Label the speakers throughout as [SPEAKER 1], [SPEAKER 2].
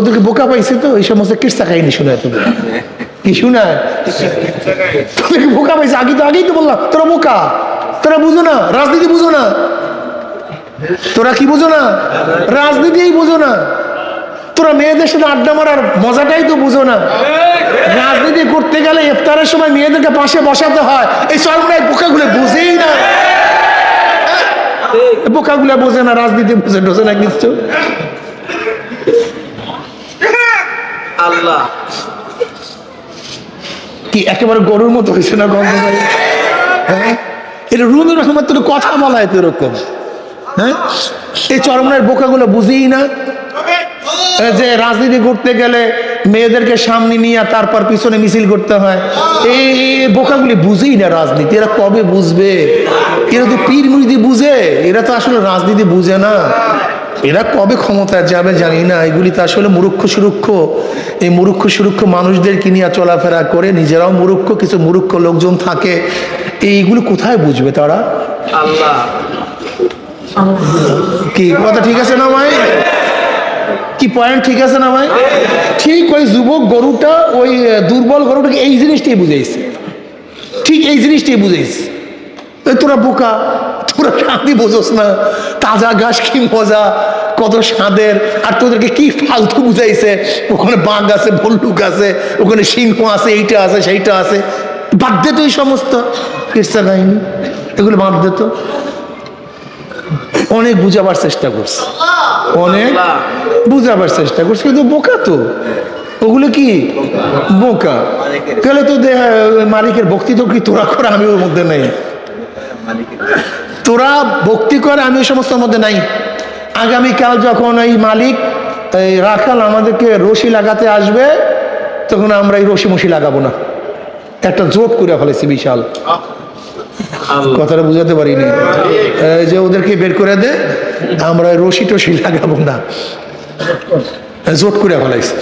[SPEAKER 1] তোদেরকে বোকা পাইছে তো এই সমস্ত কিস্সা কাহিনী শোনায় তোদের কি শোনায় তোদেরকে বোকা পাইছে আগেই তো বললাম তোরা বোকা তোরা বুঝো না রাজনীতি বুঝো না তোরা কি বুঝো না রাজনীতিই বুঝো না তোরা মেয়েদের সাথে আড্ডা মারার মজাটাই তো বুঝো না রাজনীতি করতে গেলে ইফতারের সময় মেয়েদেরকে পাশে বসাতে হয় এই সরকার বোকাগুলো বুঝেই না বোকাগুলো বোঝে না রাজনীতি বোঝে না কিছু
[SPEAKER 2] আল্লাহ
[SPEAKER 1] কি একেবারে গরুর মতো হয়েছে না গন্ধ ভাই হ্যাঁ এটা রুমের রহমান তোর কথা বলা হয় তো এরকম হ্যাঁ এই চরমনার বোকাগুলো বুঝেই না যে রাজনীতি করতে গেলে মেয়েদেরকে সামনে নিয়ে তারপর পিছনে মিছিল করতে হয় এই বোকাগুলি বুঝেই না রাজনীতি এরা কবে বুঝবে এরা তো পীর মুরিদি বুঝে এরা তো আসলে রাজনীতি বুঝে না এরা কবে ক্ষমতায় যাবে জানি না এগুলি তো আসলে মূর্খ সুরক্ষ এই মূর্খ সুরক্ষ মানুষদেরকে নিয়ে চলাফেরা করে নিজেরাও মূর্খ কিছু মূর্খ লোকজন থাকে এইগুলো কোথায় বুঝবে তারা
[SPEAKER 2] আল্লাহ
[SPEAKER 1] কি কথা ঠিক আছে না ভাই কি পয়েন্ট ঠিক আছে না ভাই ঠিক ওই যুবক গরুটা ওই দুর্বল গরুটাকে এই জিনিসটাই বুঝাইছে ঠিক এই জিনিসটাই বুঝাইছে তোরা বোকা তোরা শান্তি বোঝোস না তাজা ঘাস কি মজা কত স্বাদের আর তোদেরকে কি ফালতু বুঝাইছে ওখানে বাঘ আছে ভল্লুক আছে ওখানে সিংহ আছে এইটা আছে সেইটা আছে বাদ দে তো এই সমস্ত কিস্সা কাহিনী এগুলো বাদ দে তো অনেক বুঝাবার চেষ্টা করছে অনেক বুঝাবার চেষ্টা করছে কিন্তু বোকা তো ওগুলো কি বোকা গেলে তো মালিকের ভক্তি তো কি তোরা করে আমি ওর মধ্যে নেই তোরা ভক্তি করে আমি ওই সমস্ত মধ্যে নাই আগামীকাল যখন এই মালিক এই রাখাল আমাদেরকে রশি লাগাতে আসবে তখন আমরা এই রশি মশি লাগাবো না একটা জোট করে ফেলেছি বিশাল কথাটা বুঝাতে পারিনি যে ওদেরকে বের করে দে আমরা রশি টসি লাগাবো না জোট করে ফেলাইছি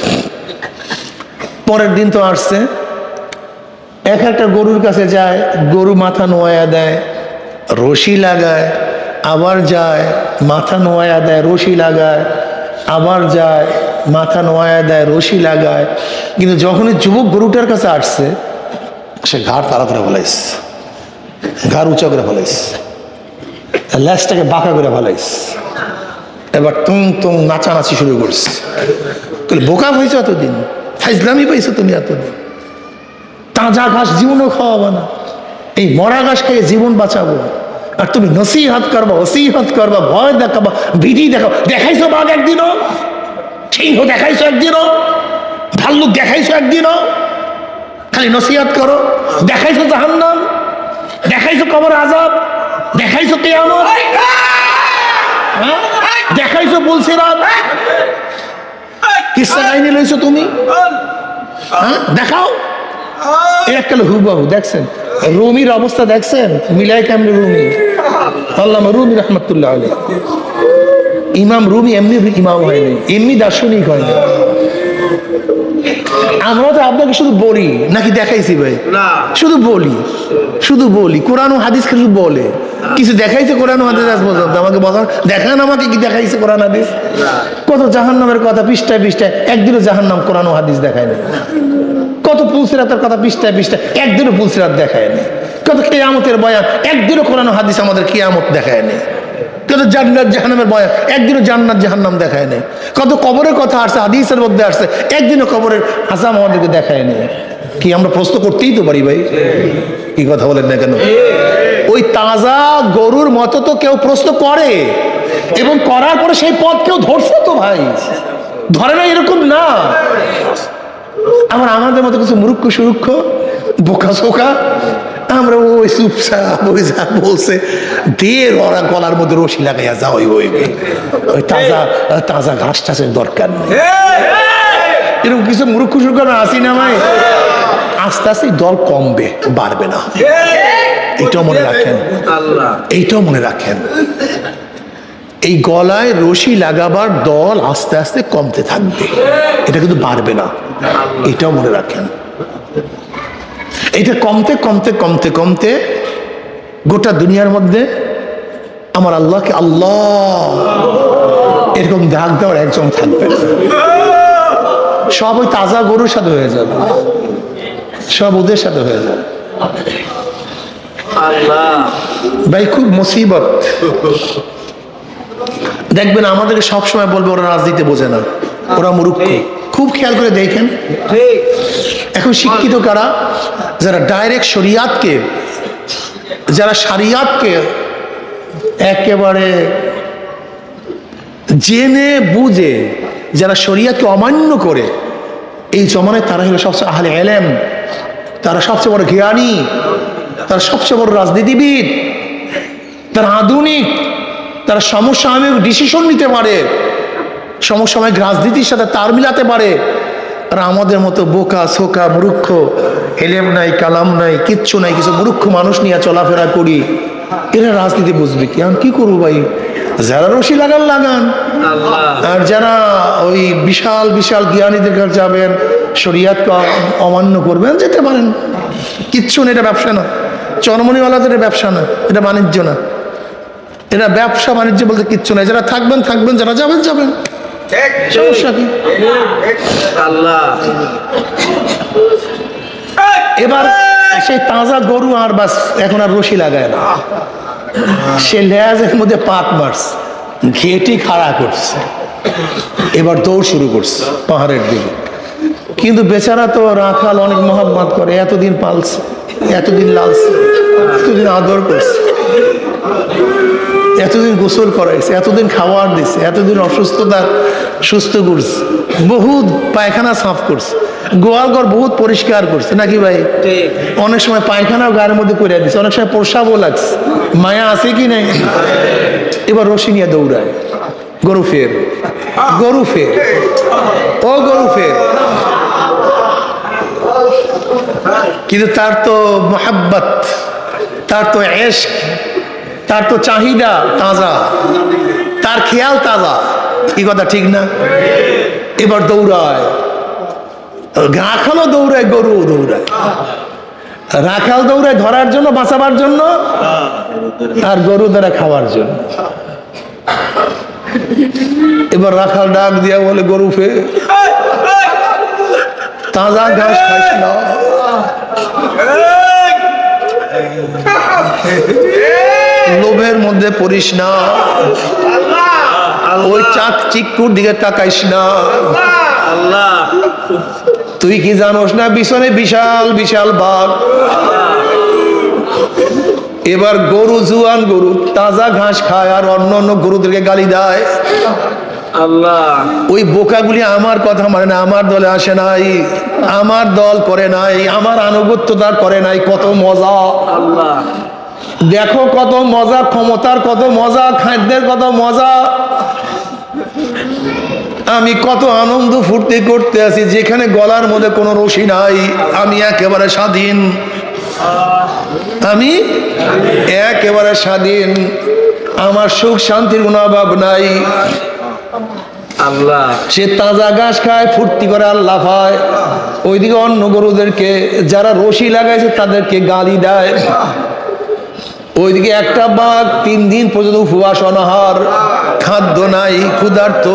[SPEAKER 1] পরের দিন তো আসছে একটা গরুর কাছে যায় গরু মাথা নোয়া দেয় রশি লাগায় আবার যায় মাথা নোয়া দেয় রশি লাগায় আবার যায় মাথা নোয়া দেয় রশি লাগায় কিন্তু যখনই যুবক গরুটার কাছে আসছে সে ঘাড় তাড়া করে ফেলাইছে ঘাড় উঁচা করে ফেলাইছে ল্যাসটাকে বাঁকা করে ফেলাইছে এবার তুম তুম নাচানাচি শুরু করছে বোকা হয়েছে এতদিন ফাইজলামি পাইছো তুমি এতদিন তাজা ঘাস জীবনও খাওয়াবো না এই মরা ঘাস খেয়ে জীবন বাঁচাবো আর তুমি নসিহত করবা ওসিহত করবা ভয় দেখাবা বিধি দেখাবো দেখাইছো বাঘ একদিনও সিংহ দেখাইছো একদিনও ভাল্লুক দেখাইছো একদিনও খালি নসিহত করো দেখাইছো জাহান্নাম দেখাইছো কবর আযাব দেখাইছো কিয়ামত দেখাইছো পুলসিরাত কিসা কাহিনী লইছো তুমি দেখাও এককালে হুবাহু দেখছেন রুমির অবস্থা দেখছেন মিলাই কেমনি রুমি আল্লামা রুমি রহমতুল্লাহ আলাইহি ইমাম রুমি এমনি ইমাম হয়নি এমনি দার্শনিক হয়নি আমরা তো আপনাকে শুধু বলি নাকি দেখাইছি ভাই শুধু বলি কোরআন ও হাদিস কিছু বলে কিছু দেখাইছে কোরআন ও হাদিস আজ পর্যন্ত আমাকে বলেন দেখান আমাকে কি দেখাইছে কোরআন হাদিস কত জাহান্নামের কথা পৃষ্ঠায় পৃষ্ঠায় একদিনও জাহান্নাম কোরআন ও হাদিস দেখায় না কত পুলসিরাতের কথা পৃষ্ঠায় পৃষ্ঠায় একদিনও পুলসিরাত দেখায় না কত কিয়ামতের বয়ান একদিনও কোরআন ও হাদিস আমাদের কিয়ামত দেখায় না কত জান্নাত জাহান্নামের বয়ান একদিনও জান্নাত জাহান্নাম দেখায় না কত কবরের কথা আসছে হাদিসের মধ্যে আসছে একদিনও কবরের আযাব আমাদেরকে দেখায় না কি আমরা প্রশ্ন করতেই তো পারি ভাই কি কথা বলেন না কেন ওই তাজা গরুর মতো তো কেউ প্রশ্ন করে এবং করার পরে সেই পথ কেউ ধরছে তো ভাই ধরে না এরকম না আমরা আমাদের মতো কিছু মূর্খ সুরুক্ষ বোকা সোকা আমরা ওই চুপচাপ ওই যা বলছে দের ওরা গলার মধ্যে রশি লাগাইয়া যা ওই ওই তাজা তাজা ঘাস টাসের দরকার নেই এরকম কিছু মূর্খ সুরুক্ষ আসি না ভাই আস্তে আস্তে দল কমবে বাড়বে না এইটাও মনে রাখেন এইটাও মনে রাখেন এই গলায় রশি লাগাবার দল আস্তে আস্তে কমতে থাকবে এটা কিন্তু বাড়বে না এটাও মনে রাখেন এটা কমতে কমতে কমতে কমতে গোটা দুনিয়ার মধ্যে আমার আল্লাহকে আল্লাহ এরকম ডাক দেওয়ার একজন থাকবে সব ওই তাজা গরুর সাথে হয়ে যাবে, সব ওদের সাথে হয়ে যাবে। ভাই খুব মুসিবত। দেখবেন আমাদেরকে সবসময় বলবে ওরা রাজনীতি বোঝে না, ওরা মূর্খ। খুব খেয়াল করে দেখেন এখন শিক্ষিত কারা? যারা ডাইরেক্ট শরিয়াতকে, যারা শরিয়াতকে একেবারে জেনে বুঝে, যারা শরিয়াতকে অমান্য করে, এই জমানায় তারা হলো সবচেয়ে আহলে ইলম, তারা সবচেয়ে বড় জ্ঞানী, তারা সবচেয়ে বড় রাজনীতিবিদ, তারা আধুনিক, তারা সমসাময়িক ডিসিশন নিতে পারে, সমসাময়িক রাজনীতির সাথে তাল মিলাতে পারে। আর আমাদের মতো বোকা সোকা মূর্খ, এলেম নাই কালাম নাই কিচ্ছু নাই, কিছু মূর্খ মানুষ নিয়ে চলাফেরা করি, এরা রাজনীতি বুঝবে কি? আমি কি করবো ভাই? যারা রশি লাগান লাগান, আর যারা ওই বিশাল বিশাল জ্ঞানীদের কাছে যাবেন, শরিয়াতকে অমান্য করবেন, যেতে পারেন, কিচ্ছু না। এটা ব্যবসা না, চরমনিওয়ালাদের ব্যবসা না, এটা বাণিজ্য না, এটা ব্যবসা বাণিজ্য বলতে কিচ্ছু নাই। যারা থাকবেন থাকবেন, যারা যাবেন যাবেন, সমস্যা কি? এবার সেই তাজা গরু আর বাস এখন আর রশি লাগায় না, সে লেজের মধ্যে পাত মারছে, ঘেটি খাড়া করছে, এবার দৌড় শুরু করছে পাহাড়ের দিকে। কিন্তু বেচারা তো রাখাল অনেক মহব্বত করে, এতদিন পালছে, এতদিন লালছে, এতদিন আদর করছে, এতদিন গোসল করাইছে, এতদিন খাবার দিছে, এতদিন অসুস্থতা সুস্থ করছে, বহুত পায়খানা সাফ করছে, গোয়াল ঘর বহুত পরিষ্কার করছে, নাকি ভাই? অনেক সময় পায়খানাও গায়ের মধ্যে করে দিচ্ছে, অনেক সময় প্রসাবও লাগছে, মায়া আছে কি নাই? এবার রশি নিয়ে দৌড়ায়, গরু ফের, গরু ফের, ও গরু ফের। কিন্তু তার তো মোহাব্বত, তার তো এশক, তার তো চাহিদা তাজা, তার খেয়াল তাজা, কি কথা ঠিক না? এবার দৌড়ায়, রাখালও দৌড়ায়, গরু দৌড়ায়। রাখাল দৌড়ায় ধরার জন্য, বাঁচাবার জন্য, আর গরু দ্বারা খাওয়ার জন্য। এবার রাখাল ডাক দিয়া বলে, গরু ফে তাজা ঘাস খাইস না, লোভের মধ্যে পড়িস না, ওই চাক চিকুর দিকে তাকাইস না। তুই কি জানোস না পিছনে বিশাল বিশাল বাঘ? এবার গরু, জুয়ান গরু তাজা ঘাস খায় আর অন্য অন্য গরুদেরকে গালি দেয়। ওই বোকাগুলি আমার কথা মানে না, আমার দলে আসে নাই, আমার দল করে নাই, আমার আনুগত্যতা করে নাই। কত মজা, দেখো কত মজা, ক্ষমতার কত মজা, খাদ্যের কত মজা। আমি কত আনন্দ ফুর্তি করতে আছি, যেখানে গলার মধ্যে কোনো রশি নাই, আমি একেবারে স্বাধীন, আমি একেবারে স্বাধীন, আমার সুখ শান্তির কোনো অভাব নাই। আল্লাহ সে তাজা ঘাস খায়, ফুর্তি করে, আল্লাহ পায়। ওইদিকে অন্য গরুদেরকে যারা রশি লাগাইছে তাদেরকে গালি দেয়। ওইদিকে একটা বাঘ 3 দিন পর্যন্ত উপবাস, অনাহার, খাদ্য নাই, ক্ষুধার্ত।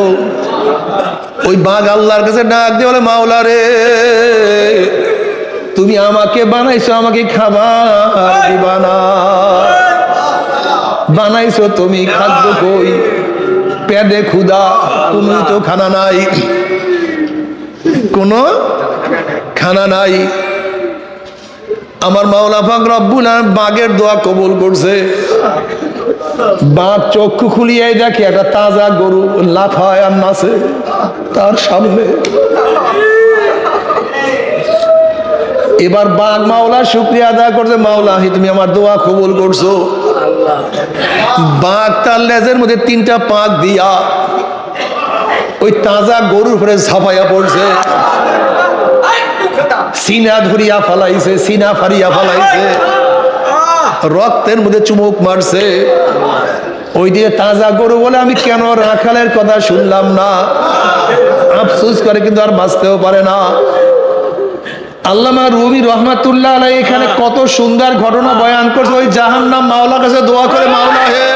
[SPEAKER 1] ওই বাঘ আল্লাহর কাছে ডাক দিয়ে বলে, মাওলা রে, তুমি আমাকে বানাইছো, আমাকে খাবার দিবা না, বানাইছো তুমি, খাদ্য কই, পেটে ক্ষুধা, কোনো তো খানা নাই, কোনো খানা নাই। আমার মাওলা পাক রব্বুল আলামিন বাঘের দোয়া কবুল করছে। বাঘ চক্ষু খুলিয়ে দেখে একটা তাজা গরু লাফায় আর নাচে তার সামনে। এবার বাঘ মাওলার শুকরিয়া আদায় করছে, মাওলা তুমি আমার দোয়া কবুল করছো। বাঘ তার লেজের মধ্যে 3টা পাক দিয়া ওই তাজা গরুর উপরে ঝাঁপাইয়া পড়ছে, সিনা ধরিয়া ফালাইছে, সিনা ফারিয়া ফালাইছে, রক্তের মধ্যে চুমুক মারছে। ওই দিয়ে তাজা গরু বলে, আমি কেন রাখালের কথা শুনলাম না, আফসোস করে, কিন্তু আর বাঁচতেও পারে না। আল্লামা রুমি রহমাতুল্লাহ আলাইহি এখানে কত সুন্দর ঘটনা বয়ান করছে। ওই জাহান্নাম মাওলার কাছে দোয়া করে, মাওলা হে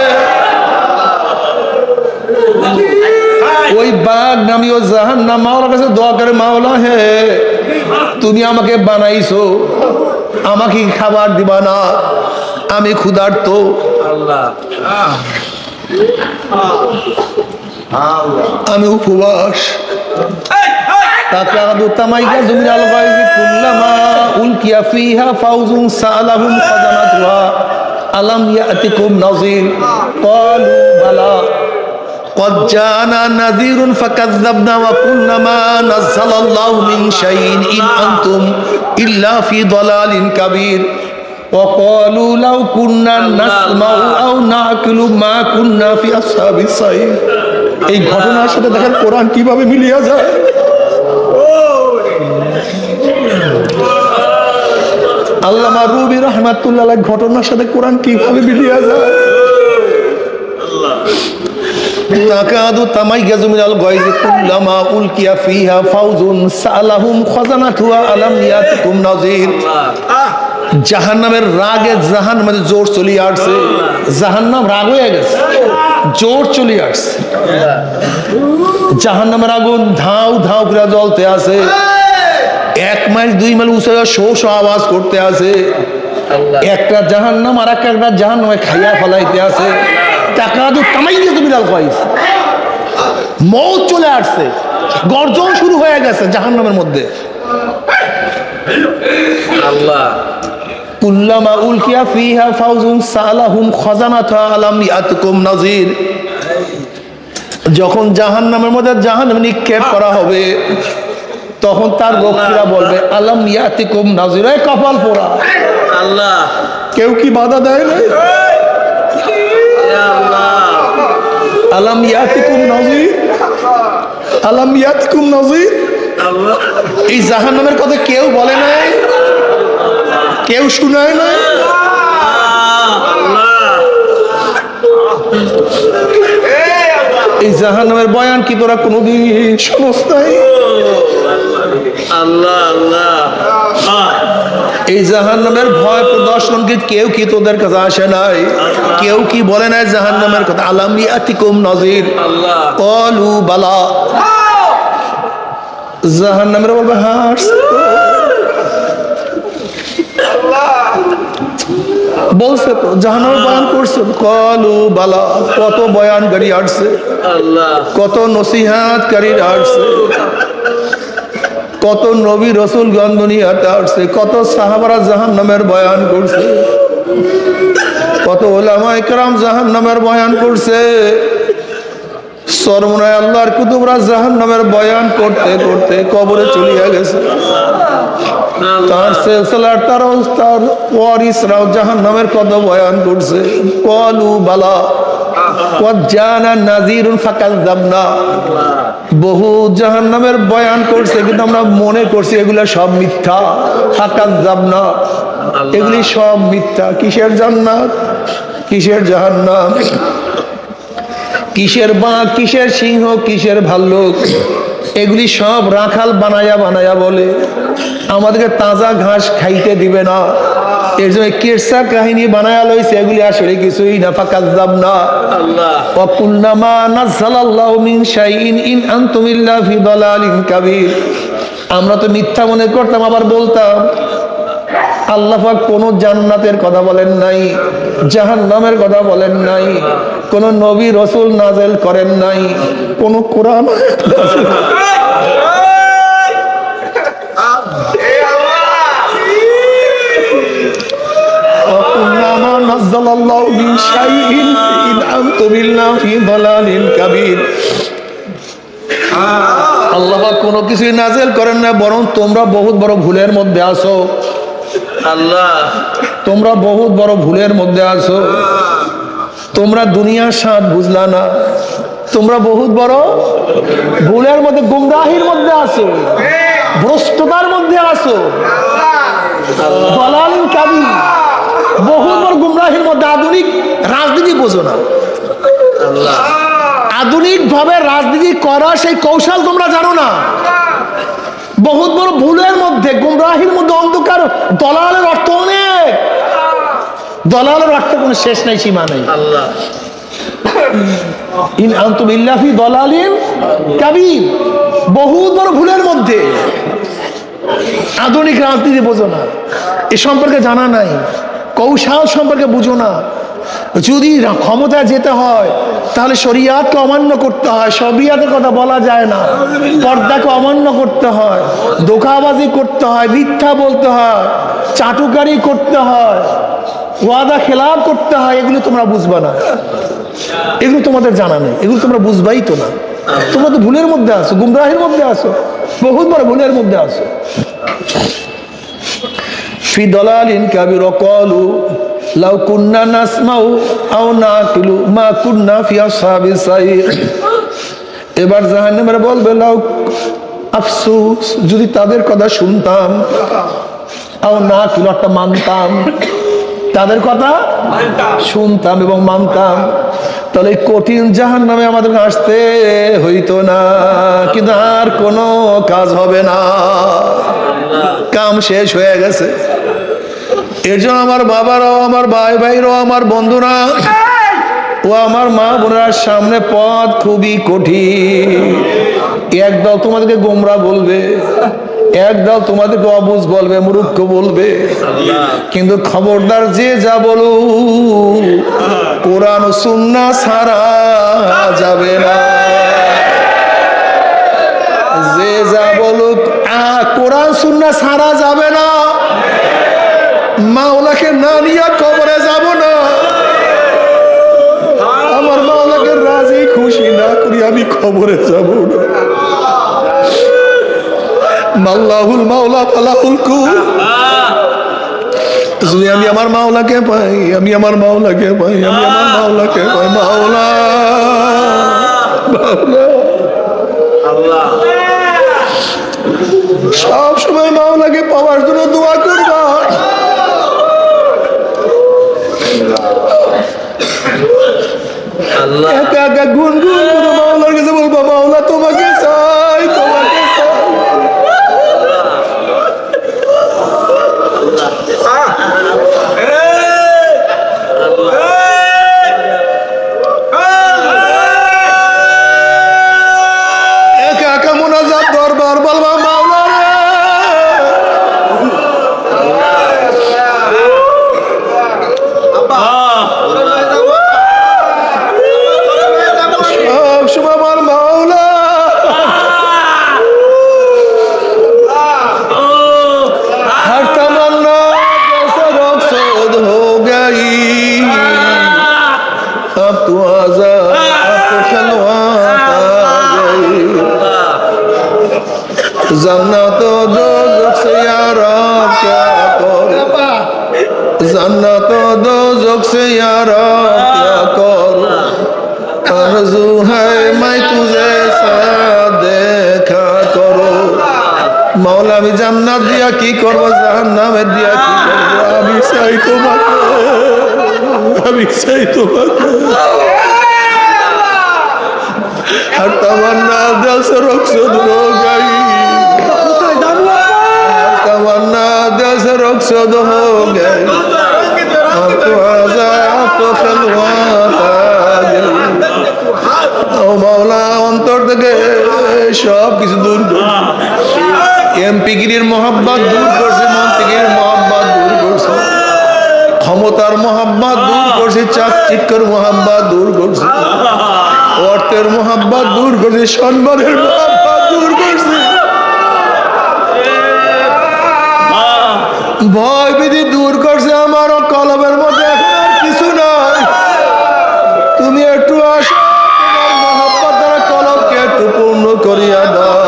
[SPEAKER 1] ওই বাঘ নামি ও জাহান্নাম মাওলার কাছে দোয়া করে, মাওলা হে তুমি আমাকে বানাইছো, আমাকে খাবার দিবা না, আমি ক্ষুধার্ত। আমি উপবাস। তাকাদু তামাইয়া জমিনাল গায়বি কুল্লামা উলকিয়া ফিহা ফাউজুন সালাহুম খাজানাতুহা আলাম ইয়াতিকুম নাযীর ক্বালু বালা قد جاءنا نذير فكذبنا وقلنا ما نزل الله من شيء إن أنتم إلا في ضلال كبير وقالوا لو كنا نسمع أو نعقل ما كنا في أصحاب السعير। এই ঘটনার সাথে দেখেন কোরআন কিভাবে মিলিয়ে যায়। আল্লামা রুবি রাহমাতুল্লাহ আলাইহি ঘটনার সাথে কোরআন কিভাবে মিলিয়ে যায়। তাকাদু তামাইয়াজু মিনাল গায়জি কুল্লামা উলকিয়া ফিহা ফাউজুন সালাহুম খাজানাতুহা আলাম ইয়াতিকুম নাযীর। জাহান্নামের রাগে জাহান্নামে জোর চলে আসছে, জাহান্নাম রাগ হয়ে গেছে, জোর চলে আসছে। জাহান্নামের আগুন ধাউ ধাউ করে জ্বলতে আছে, 1 মাইল 2 মাইল উঁচু শো শো আওয়াজ করতে আছে। একটা জাহান্নাম আর একটা জাহান্নামে খাইয়া ফলাইতে আছে। তাকাদু তামাইয়াজু মিনাল গায়জ, মৌত চলে আসছে, গর্জন শুরু হয়ে গেছে জাহান্নামের মধ্যে। আল্লাহ কুল্লামা উলকিয়া ফিহা ফাউজুন সালাহুম খাজানাতুহা আলাম ইয়াতিকুম নাযীর। যখন জাহান্নামের মধ্যে জাহান্নামে নিক্ষেপ করা হবে, তখন তার রক্ষীরা বলবে আলাম ইয়াতিকুম নাযীর। এই কপাল পোড়া, আল্লাহ কেউ কি বাধা দেয় না? আলাম ইয়াতিকুম নাযীর, আলাম ইয়াতিকুম নাযীর। এই জাহান্নামের কথা কেউ বলে নাই, কেউ শুনায় নাই। এই জাহান্নামের বয়ান কি তোরা কোনোদিন শুনস নাই? আল্লাহ আল্লাহ, এই জাহান্নামের ভয় প্রদর্শন কি কেউ কি তোদের কাছে আসে নাই? কেউ কি বলে নাই জাহান্নামের কথা? আলাম ইয়াতিকুম নাযীর, ক্বালু বালা। জাহান্নামের বলবে হ্যাঁ বলছে তো, জাহান্নামের বয়ান করছে। ক্বালু বালা, কত বয়ানকারী আসছে, কত নসিহতকারী আসছে, কত নবী রাসূল গণ দুনিয়াতে আসছে, কত সাহাবারা জাহান্নামের বয়ান করছে, কত উলামায়ে কেরাম জাহান্নামের বয়ান করছে। সর্বনয় আল্লাহর কুতুবরা জাহান্নামের বয়ান করতে করতে কবরে চলিয়া গেছে। তার সিলসিলার তার ওয়ারিসরাও জাহান্নামের কত বয়ান করছে। ক্বালু বালা ক্বাদ জানা নাযীরুন ফাকাযযাবনা। বহু জাহান্নামের বয়ান করছে, কিন্তু আমরা মনে করছি এগুলা সব মিথ্যা। ফাকাযযাবনা, এগুলি সব মিথ্যা। কিসের জান্নাত, কিসের জাহান্নাম, কিসের বাঘ, কিসের সিংহ, কিসের ভাল্লুক, এগুলি সব রাখাল বানায়া বানায়া বলে আমাদেরকে তাজা ঘাস খাইতে দিবে না। এর জন্য কিরসা কাহিনী বানায়া লইছে, এগুলি আসলে কিছুই না। ফাকাযযাবনা ওয়া কুলনা মা নাযালাল্লাহু মিন শাইইন ইন আনতুম ইল্লা ফি দালালিন কাবীর। আমরা তো মিথ্যা মনে করতাম, আবার বলতাম আল্লাহ পাক কোন জান্নাতের কথা বলেন নাই, জাহান্নামের কথা বলেন নাই, কোন নবী রাসূল নাযিল করেন নাই, কোন কোরআন আল্লাহ পাক কোনো কিছুই নাযিল করেন না, বরং তোমরা বহুত বড় ভুলের মধ্যে আছো। আল্লাহ, তোমরা বহুত বড় ভুলের মধ্যে আছো। তোমরা দুনিয়ার স্বাদ বুঝলা না, তোমরা বহুত বড় ভুলের মধ্যে, গুমরাহির মধ্যে আছো, ভ্রষ্টতার মধ্যে আছো, দালাল কাবীর, বহুত বড় গুমরাহির মধ্যে। আধুনিক রাজনীতি বোঝো না, আধুনিক ভাবে রাজনীতি করা সেই কৌশল তোমরা জানো না। বহুত বড় ভুলের মধ্যে, গুমরাহির মধ্যে, অন্ধকার। দলালের অর্থ অনেক, দলালের অর্থ কোনো শেষ নাই, সীমা নাই। আল্লাহ ইন আনতুম ইল্লা ফি দালালিন কাবীর, বহুত বড় ভুলের মধ্যে। আধুনিক রাজনীতি বোঝো না, এ সম্পর্কে জানা নাই, কৌশল সম্পর্কে বুঝো না। যদি ক্ষমতায় যেতে হয় তাহলে শরিয়াতকে অমান্য করতে হয়, শরিয়াতের কথা বলা যায় না, পর্দাকে অমান্য করতে হয়, ধোঁকাবাজি করতে হয়, মিথ্যা বলতে হয়, চাটুকারি করতে হয়, ওয়াদা খেলাফ করতে হয়। এগুলো তোমরা বুঝবা না, এগুলো তোমাদের জানা নেই, এগুলো তোমরা বুঝবাই তো না। তোমরা তো ভুলের মধ্যে আছো, গুমরাহির মধ্যে আছো, বহুত বড় ভুলের মধ্যে আছো। ফি দালালিন কাবীর ক্বালু লাউ কুন্না নাসমাউ আও নাকিলু মা কুন্না ফি আসহাবিস সাইর। এবার জাহান্নামীরা বলবে লাউ, আফসোস, যদি তাদের কথা শুনতাম, আও নাকিলু, একটা মানতাম, তাদের কথা শুনতাম এবং মানতাম, তাহলে কঠিন জাহান্নামে আমাদের আসতে হইতো না। কিন্তু আর কোনো কাজ হবে না, কাম শেষ হয়ে গেছে। এর জন্য আমার বাবারাও, আমার ভাই ভাইরাও, আমার বন্ধুরা ও আমার মা বোনেরা, সামনে পথ খুবই কঠিন। একদল তোমাদেরকে গোমরা বলবে, একদল তোমাদেরকে অবুঝ বলবে, মূর্খ বলবে, কিন্তু খবরদার যে যা বলো কোরআন ও সুন্নাহ ছাড়া যাবে না। যে যা বলুক কোরআন সুন্নাহ ছাড়া যাবে না। মাওলাকে না নিয়ে কবরে যাব না, আমার মাওলাকে রাজি খুশি না করি আমি কবরে যাব না। মাল্লাহুল মাওলা ফালাহুল কুল। যদি আমি আমার মাওলাকে পাই, আমি আমার মাওলাকে পাই, আমি আমার মাওলাকে পাই, মাওলা মাওলা আল্লাহ। সব সময় মাওলাকে পাওয়ার জন্য দোয়া করবা। একা একা গুনগুন করে মাওলার কাছে বলবা, মাওলা তোমাকে চাই, তোমাকে চাই। একা একা মুনাজাত দরবার বলবা, মাওলা রে जन्नत दोज़ख से यारा क्या करो, जन्नत दोज़ख से यारा क्या करो, आरज़ू है मैं तुझे साथ देखा करो। मौला আমি জান্নাত দিয়া কি করব, জাহান্নামে দিয়া কি করব, আমি চাই তোমাকে, আমি চাই তোমাকে। हर तमन्ना दिल से रुखसत हो गई, तमन्ना दिल से रुखसत हो गई, अब तो आजा अब तो खलवात आ गई। ओ मौला अंतर থেকে সব কিছু দূর করে, এমপিগিরির মোহাব্বত দূর করছে, মন্ত্রীগিরির মোহাব্বত দূর করছে, ক্ষমতার মোহাব্বত দূর করছে, চাকচিক্যর মোহাব্বত দূর করছে, অর্থের মোহাব্বত দূর করছে, সম্মানের মোহাব্বত দূর করছে, ভয় ভীতি দূর করছে। আমার কলবের মধ্যে এখন আর কিছু নাই। তুমি একটু আসো, তোমার মোহাব্বত দ্বারা কলবকে একটু পূর্ণ করিয়া দাও।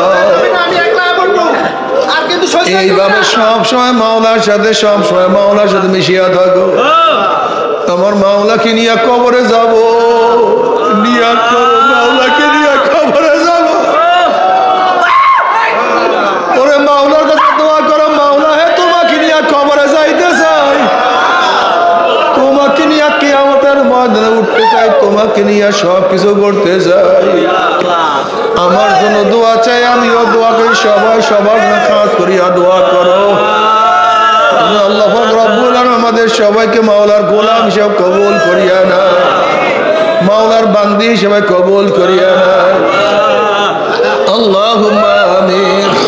[SPEAKER 1] এইভাবে সব সময় মাওলার সাথে, সব সময় মাওলার সাথে মিশিয়া থাকো। আমার মাওলাকে নিয়ে কবরে যাব, নিয়াত করো, মাওলাকে নিয়ে কবরে যাব। ওরে মাওলার কাছে দোয়া করো, মাওলা হে তোমাকে নিয়ে কবরে যাইতে চাই, তোমাকে নিয়ে কিয়ামতের ময়দানে উঠতে চাই, তোমাকে নিয়ে সব কিছু করতে চাই। আমার জন্য দোয়া চাই, আমিও দোয়া করি, সবাই সবার জন্য খাস করিয়া দোয়া করো। আল্লাহ পাক রব্বুল আলামিন আমাদের সবাইকে মাওলার গোলাম হিসেবে কবুল করিয়া না। মাওলার বান্দি হিসেবে কবুল করিয়া নেয়। আল্লাহুম্মা আমিন।